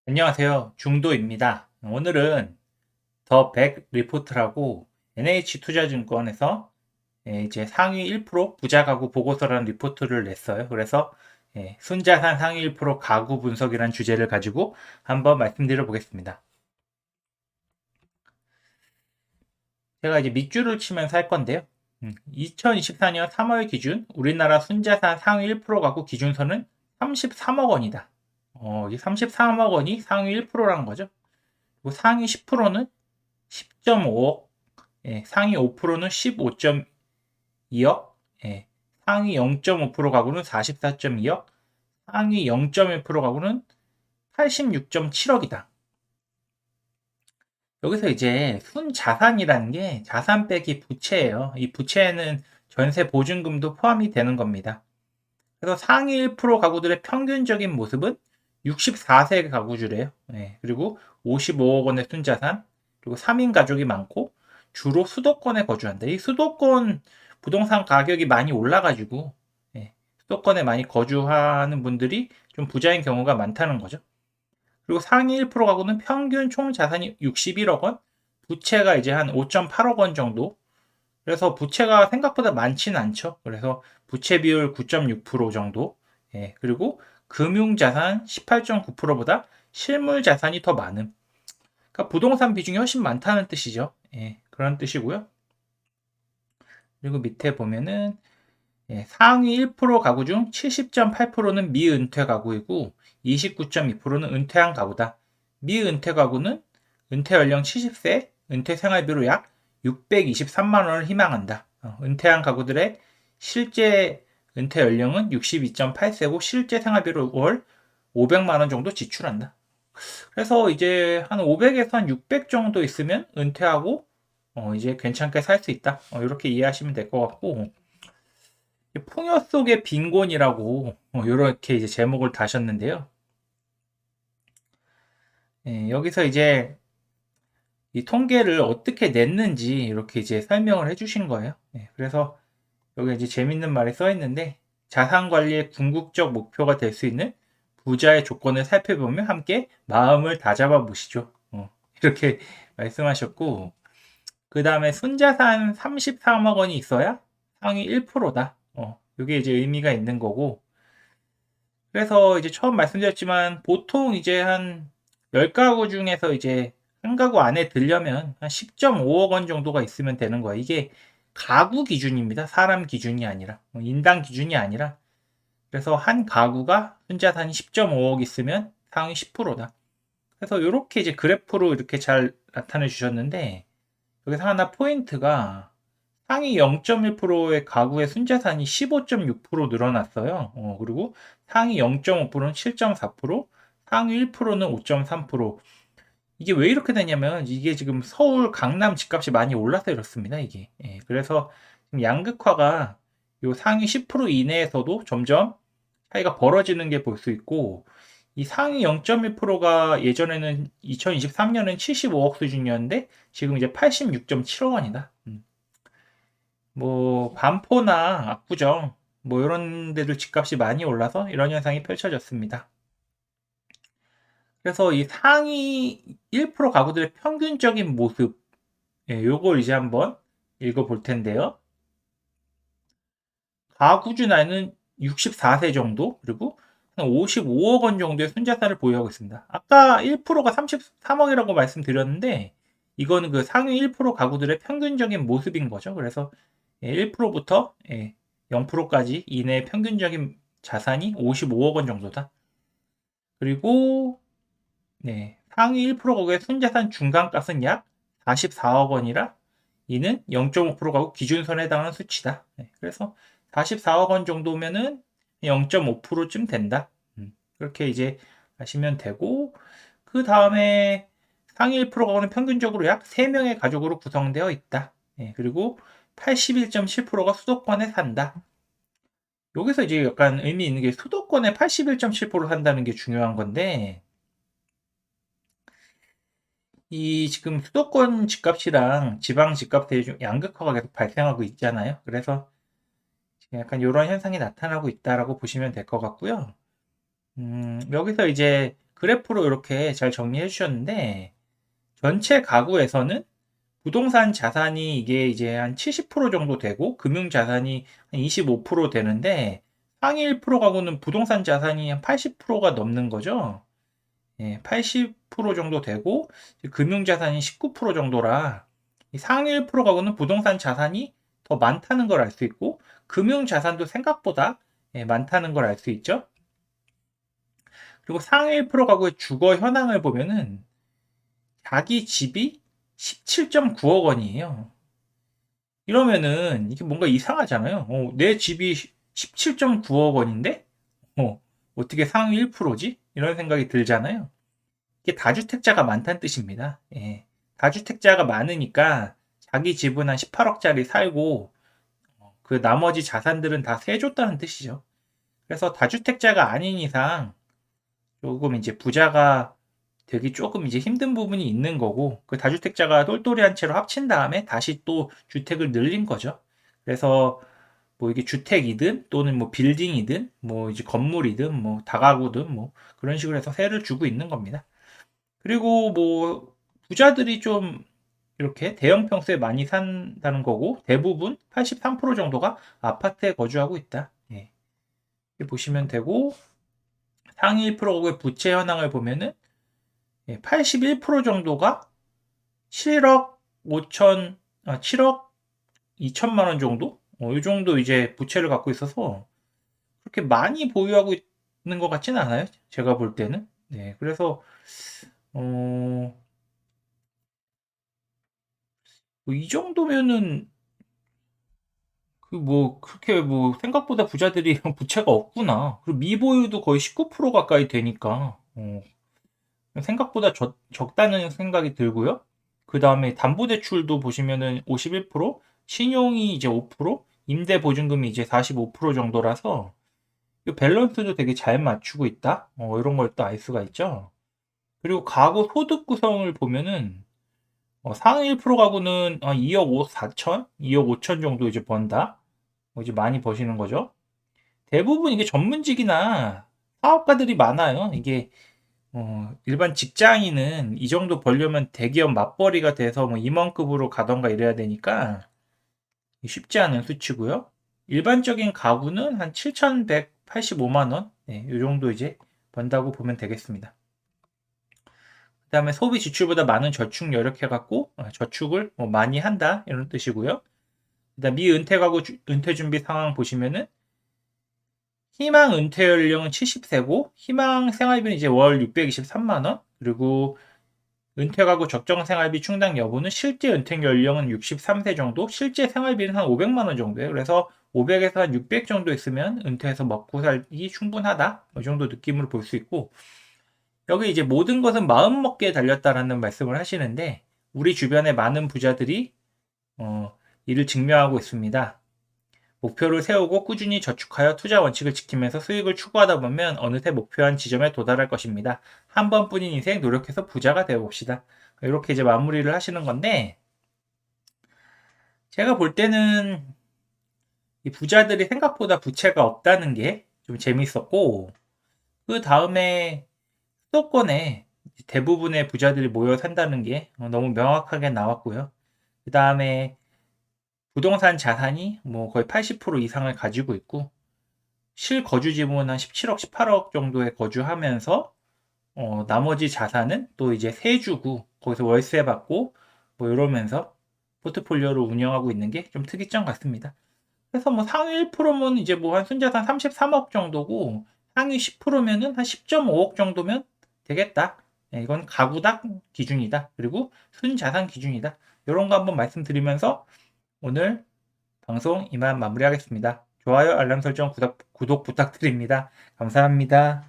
안녕하세요. 중도입니다. 오늘은 더 백 리포트라고 NH투자증권에서 이제 상위 1% 부자 가구 보고서라는 리포트를 냈어요. 그래서 순자산 상위 1% 가구 분석이라는 주제를 가지고 한번 말씀드려 보겠습니다. 제가 이제 밑줄을 치면서 할 건데요. 2024년 3월 기준 우리나라 순자산 상위 1% 가구 기준선은 33억 원이다. 이 33억 원이 상위 1%라는 거죠. 그리고 상위 10%는 10.5억, 상위 5%는 15.2억, 상위 0.5% 가구는 44.2억, 상위 0.1% 가구는 86.7억이다. 여기서 이제 순자산이라는 게 자산 빼기 부채예요. 이 부채에는 전세 보증금도 포함이 되는 겁니다. 그래서 상위 1% 가구들의 평균적인 모습은 64세 가구주래요. 그리고 55억 원의 순자산, 그리고 3인 가족이 많고 주로 수도권에 거주한다. 이 수도권 부동산 가격이 많이 올라가지고 수도권에 많이 거주하는 분들이 좀 부자인 경우가 많다는 거죠. 그리고 상위 1% 가구는 평균 총 자산이 61억 원, 부채가 이제 한 5.8억 원 정도. 그래서 부채가 생각보다 많지는 않죠. 그래서 부채 비율 9.6% 정도. 그리고 금융자산 18.9%보다 실물자산이 더 많음. 그러니까 부동산 비중이 훨씬 많다는 뜻이죠. 그런 뜻이고요. 그리고 밑에 보면은 상위 1% 가구 중 70.8%는 미은퇴 가구이고 29.2%는 은퇴한 가구다. 미은퇴 가구는 은퇴 연령 70세, 은퇴 생활비로 약 623만 원을 희망한다. 은퇴한 가구들의 실제 은퇴 연령은 62.8세고 실제 생활비로 월 500만 원 정도 지출한다. 그래서 이제 한 500에서 한 600 정도 있으면 은퇴하고 이제 괜찮게 살 수 있다. 이렇게 이해하시면 될 것 같고 풍요 속의 빈곤이라고 이렇게 이제 제목을 다셨는데요. 여기서 이제 이 통계를 어떻게 냈는지 이렇게 이제 설명을 해주신 거예요. 그래서 여기 이제 재밌는 말이 써 있는데 자산 관리의 궁극적 목표가 될 수 있는 부자의 조건을 살펴보면 함께 마음을 다잡아 보시죠. 이렇게 말씀하셨고 그 다음에 순자산 33억 원이 있어야 상위 1%다. 이게 이제 의미가 있는 거고 그래서 이제 처음 말씀드렸지만 보통 이제 한 10가구 중에서 이제 한 가구 안에 들려면 한 10.5억 원 정도가 있으면 되는 거예요. 이게 가구 기준입니다. 사람 기준이 아니라 인당 기준이 아니라 그래서 한 가구가 순자산이 10.5억 있으면 상위 10%다. 그래서 이렇게 이제 그래프로 이렇게 잘 나타내 주셨는데 여기서 하나 포인트가 상위 0.1%의 가구의 순자산이 15.6% 늘어났어요. 그리고 상위 0.5%는 7.4%, 상위 1%는 5.3%. 이게 왜 이렇게 되냐면 이게 지금 서울, 강남 집값이 많이 올라서 이렇습니다. 이게. 그래서 지금 양극화가 요 상위 10% 이내에서도 점점 차이가 벌어지는 게 볼 수 있고 이 상위 0.1%가 예전에는 2023년엔 75억 수준이었는데 지금 이제 86.7억 원이다. 뭐 반포나 압구정 뭐 이런 데도 집값이 많이 올라서 이런 현상이 펼쳐졌습니다. 그래서 이 상위 1% 가구들의 평균적인 모습 요걸 이제 한번 읽어 볼 텐데요. 가구주 나이는 64세 정도 그리고 한 55억 원 정도의 순자산을 보유하고 있습니다. 아까 1%가 33억이라고 말씀드렸는데 이거는 그 상위 1% 가구들의 평균적인 모습인 거죠. 그래서 1%부터 0%까지 이내 평균적인 자산이 55억 원 정도다. 그리고 상위 1% 가구의 순자산 중간가는 약 44억 원이라 이는 0.5% 가구 기준선에 해당하는 수치다. 그래서 44억 원 정도면은 0.5%쯤 된다. 그렇게 이제 하시면 되고 그 다음에 상위 1% 가구는 평균적으로 약 3명의 가족으로 구성되어 있다. 그리고 81.7%가 수도권에 산다. 여기서 이제 약간 의미 있는 게 수도권에 81.7% 산다는 게 중요한 건데 이 지금 수도권 집값이랑 지방 집값의 좀 양극화가 계속 발생하고 있잖아요. 그래서 약간 이런 현상이 나타나고 있다라고 보시면 될 것 같고요. 여기서 이제 그래프로 이렇게 잘 정리해 주셨는데, 전체 가구에서는 부동산 자산이 이게 이제 한 70% 정도 되고, 금융 자산이 한 25% 되는데, 상위 1% 가구는 부동산 자산이 한 80%가 넘는 거죠. 예, 80% 정도 되고, 금융 자산이 19% 정도라, 이 상위 1% 가구는 부동산 자산이 더 많다는 걸 알 수 있고, 금융 자산도 생각보다 많다는 걸 알 수 있죠. 그리고 상위 1% 가구의 주거 현황을 보면은 자기 집이 17.9억 원이에요. 이러면은 이게 뭔가 이상하잖아요. 내 집이 17.9억 원인데 어떻게 상위 1%지? 이런 생각이 들잖아요. 이게 다주택자가 많다는 뜻입니다. 예. 다주택자가 많으니까 자기 집은 한 18억짜리 살고 그 나머지 자산들은 다 세줬다는 뜻이죠. 그래서 다주택자가 아닌 이상 조금 이제 부자가 되기 조금 이제 힘든 부분이 있는 거고, 그 다주택자가 똘똘이한 채로 합친 다음에 다시 또 주택을 늘린 거죠. 그래서 뭐 이게 주택이든 또는 뭐 빌딩이든 뭐 이제 건물이든 뭐 다가구든 뭐 그런 식으로 해서 세를 주고 있는 겁니다. 그리고 뭐 부자들이 좀 이렇게 대형 평수에 많이 산다는 거고, 대부분 83% 정도가 아파트에 거주하고 있다. 예. 이렇게 보시면 되고, 상위 1%의 부채 현황을 보면은 81% 정도가 7억 5천, 7억 2천만 원 정도? 이 정도 이제 부채를 갖고 있어서 그렇게 많이 보유하고 있는 것 같지는 않아요. 제가 볼 때는. 네, 그래서 어, 뭐이 정도면은 그 뭐 그렇게 뭐 생각보다 부자들이 부채가 없구나. 그리고 미보유도 거의 19% 가까이 되니까 생각보다 적다는 생각이 들고요. 그 다음에 담보대출도 보시면은 51%, 신용이 이제 5%, 임대보증금이 이제 45% 정도라서 이 밸런스도 되게 잘 맞추고 있다. 이런 걸 또 알 수가 있죠. 그리고 가구 소득 구성을 보면은 상위 1% 가구는 2억 5, 4천, 2억 5천 정도 이제 번다. 이제 많이 버시는 거죠. 대부분 이게 전문직이나 사업가들이 많아요. 이게 일반 직장인은 이 정도 벌려면 대기업 맞벌이가 돼서 뭐 임원급으로 가던가 이래야 되니까 쉽지 않은 수치고요. 일반적인 가구는 한 7,185만 원, 이 정도 이제 번다고 보면 되겠습니다. 그 다음에 소비 지출보다 많은 저축 여력해갖고 저축을 뭐 많이 한다 이런 뜻이고요. 그다음 미은퇴 가구 은퇴 준비 상황 보시면은 희망 은퇴 연령은 70세고 희망 생활비는 이제 월 623만 원, 그리고 은퇴 가구 적정 생활비 충당 여부는 실제 은퇴 연령은 63세 정도, 실제 생활비는 한 500만 원 정도예요. 그래서 500에서 한 600 정도 있으면 은퇴해서 먹고 살기 충분하다. 이 정도 느낌으로 볼 수 있고, 여기 이제 모든 것은 마음 먹기에 달렸다라는 말씀을 하시는데, 우리 주변에 많은 부자들이 이를 증명하고 있습니다. 목표를 세우고 꾸준히 저축하여 투자 원칙을 지키면서 수익을 추구하다 보면 어느새 목표한 지점에 도달할 것입니다. 한 번뿐인 인생 노력해서 부자가 되어 봅시다. 이렇게 이제 마무리를 하시는 건데, 제가 볼 때는 이 부자들이 생각보다 부채가 없다는 게 좀 재밌었고, 그 다음에 수도권에 대부분의 부자들이 모여 산다는 게 너무 명확하게 나왔고요. 그 다음에 부동산 자산이 뭐 거의 80% 이상을 가지고 있고, 실거주 지분은 한 17억, 18억 정도에 거주하면서 나머지 자산은 또 이제 세주고 거기서 월세 받고 뭐 이러면서 포트폴리오를 운영하고 있는 게 좀 특이점 같습니다. 그래서 뭐 상위 1%면 이제 뭐 한 순자산 33억 정도고, 상위 10%면은 한 10.5억 정도면 되겠다. 이건 가구당 기준이다. 그리고 순자산 기준이다. 이런 거 한번 말씀드리면서 오늘 방송 이만 마무리하겠습니다. 좋아요, 알람 설정, 구독 부탁드립니다. 감사합니다.